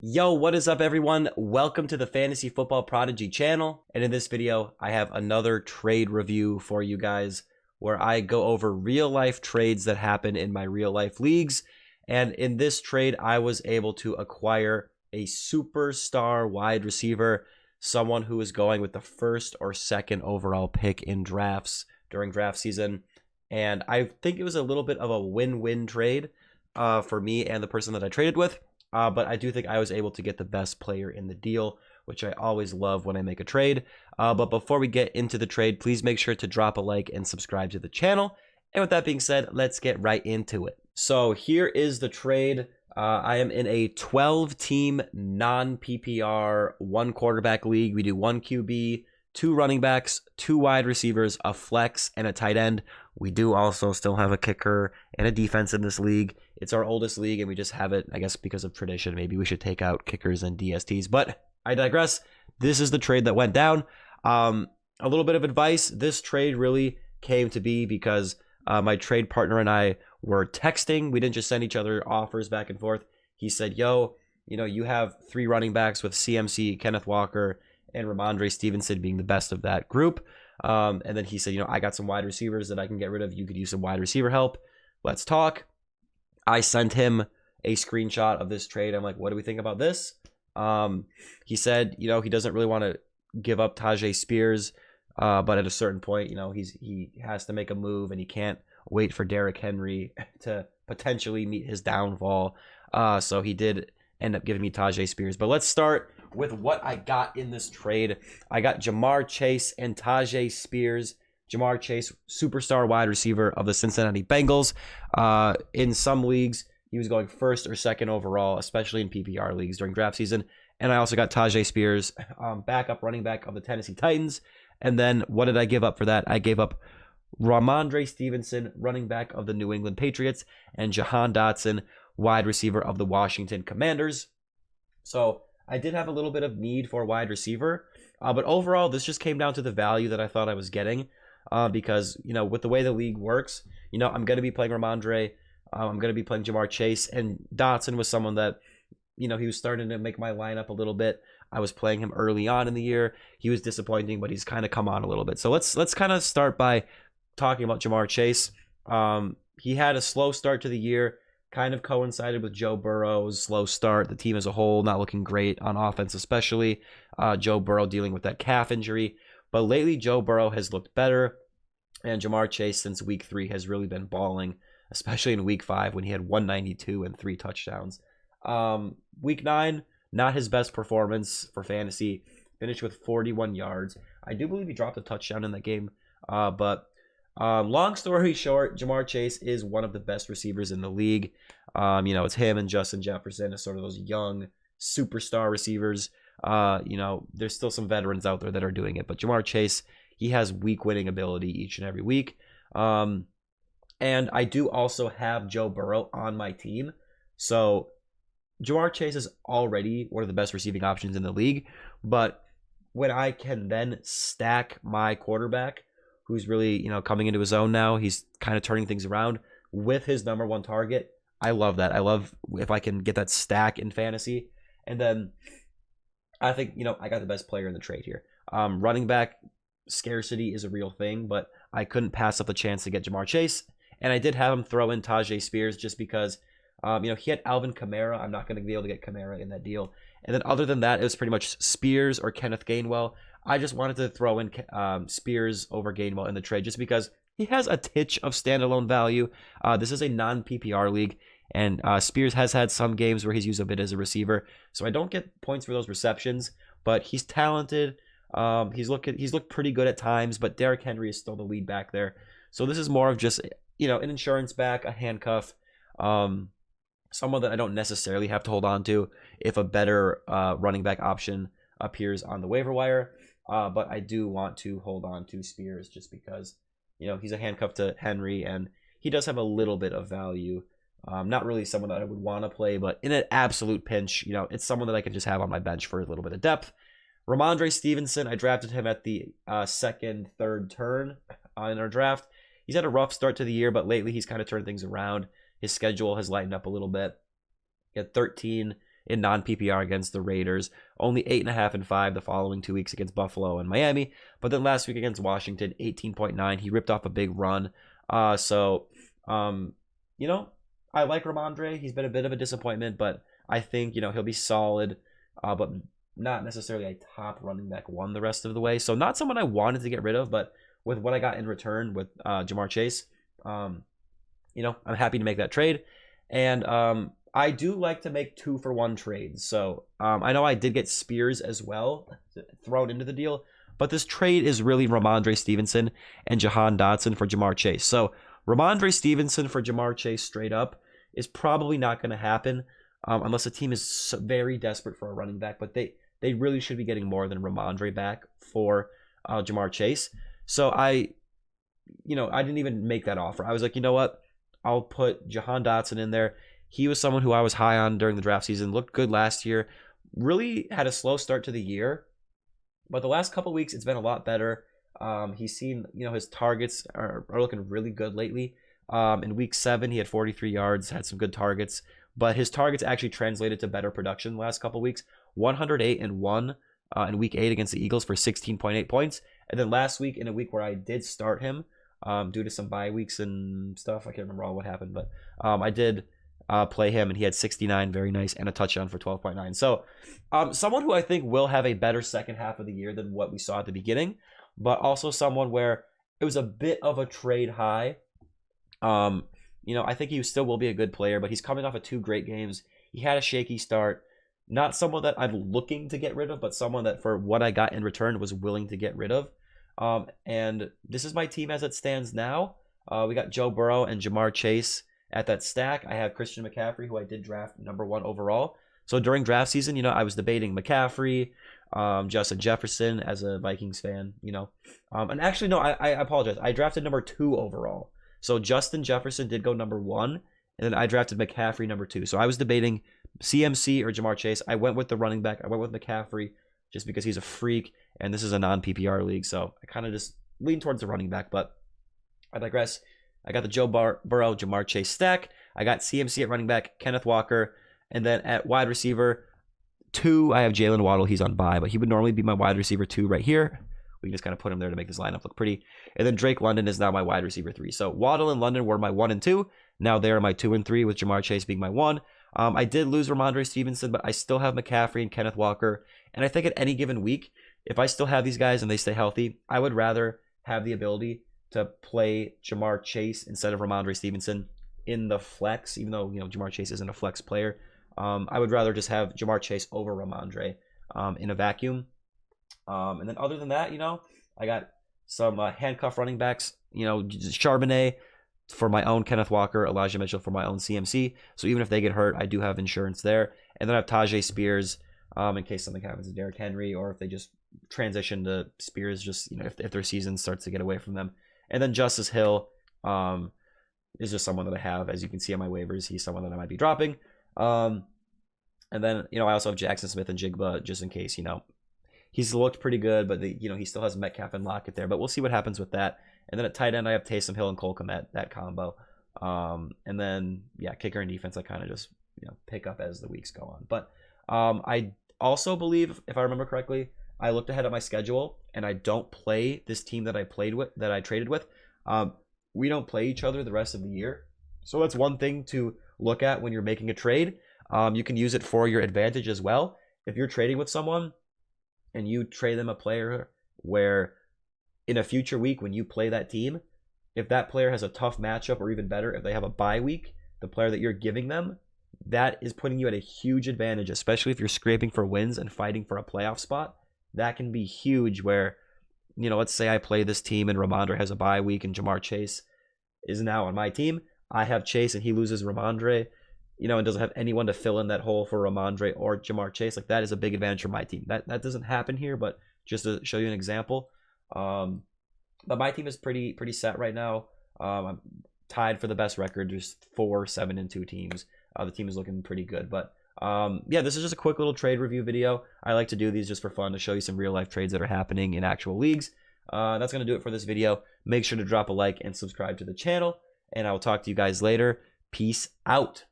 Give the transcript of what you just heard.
Yo, what is up everyone? Welcome to the Fantasy Football Prodigy channel. And in this video, I have another trade review for you guys where I go over real life trades that happen in my real life leagues. And in this trade, I was able to acquire a superstar wide receiver, someone who is going with the first or second overall pick in drafts during draft season. And I think it was a little bit of a win-win trade for me and the person that I traded with. But I do think I was able to get the best player in the deal, which I always love when I make a trade. But before we get into the trade, please make sure to drop a like and subscribe to the channel. And with that being said, let's get right into it. So here is the trade. I am in a 12-team non-PPR one quarterback league. We do one QB, two running backs, two wide receivers, a flex, and a tight end. We do also still have a kicker and a defense in this league. It's our oldest league, and we just have it, I guess, because of tradition. Maybe we should take out kickers and DSTs, but I digress. This is the trade that went down. A little bit of advice. This trade really came to be because my trade partner and I were texting. We didn't just send each other offers back and forth. He said, yo, you have three running backs with CMC, Kenneth Walker, and Rhamondre Stevenson being the best of that group. And then he said, I got some wide receivers that I can get rid of. You could use some wide receiver help. Let's talk. I sent him a screenshot of this trade. I'm like, what do we think about this? He said, he doesn't really want to give up Tyjae Spears, but at a certain point, he has to make a move, and he can't wait for Derrick Henry to potentially meet his downfall. So he did end up giving me Tyjae Spears. But let's start with what I got in this trade. I got Ja'Marr Chase and Tyjae Spears. Ja'Marr Chase, superstar wide receiver of the Cincinnati Bengals. In some leagues, he was going first or second overall, especially in PPR leagues during draft season. And I also got Tyjae Spears, backup running back of the Tennessee Titans. And then what did I give up for that? I gave up Rhamondre Stevenson, running back of the New England Patriots, and Jahan Dotson, wide receiver of the Washington Commanders. So I did have a little bit of need for a wide receiver, but overall, this just came down to the value that I thought I was getting. Because, with the way the league works, I'm going to be playing Rhamondre. I'm going to be playing Ja'Marr Chase. And Dotson was someone that, he was starting to make my lineup a little bit. I was playing him early on in the year. He was disappointing, but he's kind of come on a little bit. So let's kind of start by talking about Ja'Marr Chase. He had a slow start to the year, kind of coincided with Joe Burrow's slow start. The team as a whole not looking great on offense, especially Joe Burrow dealing with that calf injury. But lately, Joe Burrow has looked better, and Ja'Marr Chase since week 3 has really been balling, especially in week 5 when he had 192 and 3 touchdowns. Week 9, not his best performance for fantasy, finished with 41 yards. I do believe he dropped a touchdown in that game, but long story short, Ja'Marr Chase is one of the best receivers in the league. It's him and Justin Jefferson as sort of those young superstar receivers. There's still some veterans out there that are doing it, but Ja'Marr Chase, he has week winning ability each and every week. And I do also have Joe Burrow on my team. So Ja'Marr Chase is already one of the best receiving options in the league. But when I can then stack my quarterback, who's really, coming into his own now, he's kind of turning things around with his number one target. I love that. I love if I can get that stack in fantasy. And then I think, I got the best player in the trade here. Running back scarcity is a real thing, but I couldn't pass up the chance to get Ja'Marr Chase. And I did have him throw in Tyjae Spears just because, he had Alvin Kamara. I'm not going to be able to get Kamara in that deal. And then other than that, it was pretty much Spears or Kenneth Gainwell. I just wanted to throw in Spears over Gainwell in the trade just because he has a titch of standalone value. This is a non-PPR league. And Spears has had some games where he's used a bit as a receiver, so I don't get points for those receptions. But he's talented. He's looked pretty good at times. But Derrick Henry is still the lead back there. So this is more of just an insurance back, a handcuff, someone that I don't necessarily have to hold on to if a better running back option appears on the waiver wire. But I do want to hold on to Spears just because he's a handcuff to Henry, and he does have a little bit of value. Not really someone that I would want to play, but in an absolute pinch, it's someone that I can just have on my bench for a little bit of depth. Rhamondre Stevenson, I drafted him at the second, third turn in our draft. He's had a rough start to the year, but lately he's kind of turned things around. His schedule has lightened up a little bit. He had 13 in non-PPR against the Raiders. Only 8.5 and 5 the following 2 weeks against Buffalo and Miami. But then last week against Washington, 18.9. He ripped off a big run. You know, I like Rhamondre. He's been a bit of a disappointment, but I think, you know, he'll be solid, but not necessarily a top running back one the rest of the way. So not someone I wanted to get rid of, but with what I got in return with Ja'Marr Chase, you know, I'm happy to make that trade. And I do like to make 2-for-1 trades. So I know I did get Spears as well thrown into the deal, but this trade is really Rhamondre Stevenson and Jahan Dotson for Ja'Marr Chase. So Rhamondre Stevenson for Ja'Marr Chase straight up is probably not going to happen unless a team is very desperate for a running back. But they really should be getting more than Rhamondre back for Ja'Marr Chase. So I didn't even make that offer. I was like, you know what? I'll put Jahan Dotson in there. He was someone who I was high on during the draft season. Looked good last year. Really had a slow start to the year. But the last couple weeks, it's been a lot better. He's seen, you know, his targets are looking really good lately. In week 7, he had 43 yards, had some good targets. But his targets actually translated to better production the last couple weeks. 108-1 in week 8 against the Eagles for 16.8 points. And then last week, in a week where I did start him due to some bye weeks and stuff, I can't remember all what happened, but I did play him, and he had 69, very nice, and a touchdown for 12.9. So someone who I think will have a better second half of the year than what we saw at the beginning, but also someone where it was a bit of a trade high. You know, I think he still will be a good player, but he's coming off of 2 great games. He had a shaky start. Not someone that I'm looking to get rid of, but someone that for what I got in return was willing to get rid of. And this is my team as it stands now. We got Joe Burrow and Ja'Marr Chase at that stack. I have Christian McCaffrey, who I did draft number 1 overall. So during draft season, you know, I was debating McCaffrey, Justin Jefferson as a Vikings fan, you know. And actually, no, I apologize. I drafted number 2 overall. So Justin Jefferson did go number 1, and then I drafted McCaffrey number 2. So I was debating CMC or Ja'Marr Chase. I went with the running back. I went with McCaffrey just because he's a freak, and this is a non-PPR league, so I kind of just lean towards the running back, but I digress. I got the Joe Burrow, Ja'Marr Chase stack. I got CMC at running back, Kenneth Walker, and then at wide receiver 2, I have Jalen Waddle. He's on bye, but he would normally be my wide receiver 2 right here. We can just kind of put him there to make this lineup look pretty. And then Drake London is now my wide receiver 3. So Waddle and London were my 1 and 2. Now they're my 2 and 3, with Ja'Marr Chase being my 1. I did lose Rhamondre Stevenson, but I still have McCaffrey and Kenneth Walker. And I think at any given week, if I still have these guys and they stay healthy, I would rather have the ability to play Ja'Marr Chase instead of Rhamondre Stevenson in the flex, even though, you know, Ja'Marr Chase isn't a flex player. I would rather just have Ja'Marr Chase over Rhamondre in a vacuum. And then other than that, you know, I got some handcuff running backs, you know, Charbonnet for my own Kenneth Walker, Elijah Mitchell for my own CMC. So even if they get hurt, I do have insurance there. And then I have Tyjae Spears in case something happens to Derrick Henry, or if they just transition to Spears, just, you know, if their season starts to get away from them. And then Justice Hill is just someone that I have. As you can see on my waivers, he's someone that I might be dropping. And then, you know, I also have Jackson Smith and Jigba just in case, you know, he's looked pretty good, but you know, he still has Metcalf and Lockett there. But we'll see what happens with that. And then at tight end, I have Taysom Hill and Cole Kmet, that combo. And then, yeah, kicker and defense, I kind of just, you know, pick up as the weeks go on. But I also believe, if I remember correctly, I looked ahead at my schedule, and I don't play this team that I traded with. We don't play each other the rest of the year. So that's one thing to look at when you're making a trade. You can use it for your advantage as well. If you're trading with someone and you trade them a player where in a future week when you play that team, if that player has a tough matchup, or even better, if they have a bye week, the player that you're giving them, that is putting you at a huge advantage, especially if you're scraping for wins and fighting for a playoff spot. That can be huge where, you know, let's say I play this team and Rhamondre has a bye week and Ja'Marr Chase is now on my team. I have Chase and he loses Rhamondre, you know, and doesn't have anyone to fill in that hole for Rhamondre or Ja'Marr Chase. Like, that is a big advantage for my team. That doesn't happen here, but just to show you an example. But my team is pretty set right now. I'm tied for the best record. There's 4 7-2 teams. The team is looking pretty good. But yeah, this is just a quick little trade review video. I like to do these just for fun, to show you some real life trades that are happening in actual leagues. That's going to do it for this video. Make sure to drop a like and subscribe to the channel, and I will talk to you guys later. Peace out.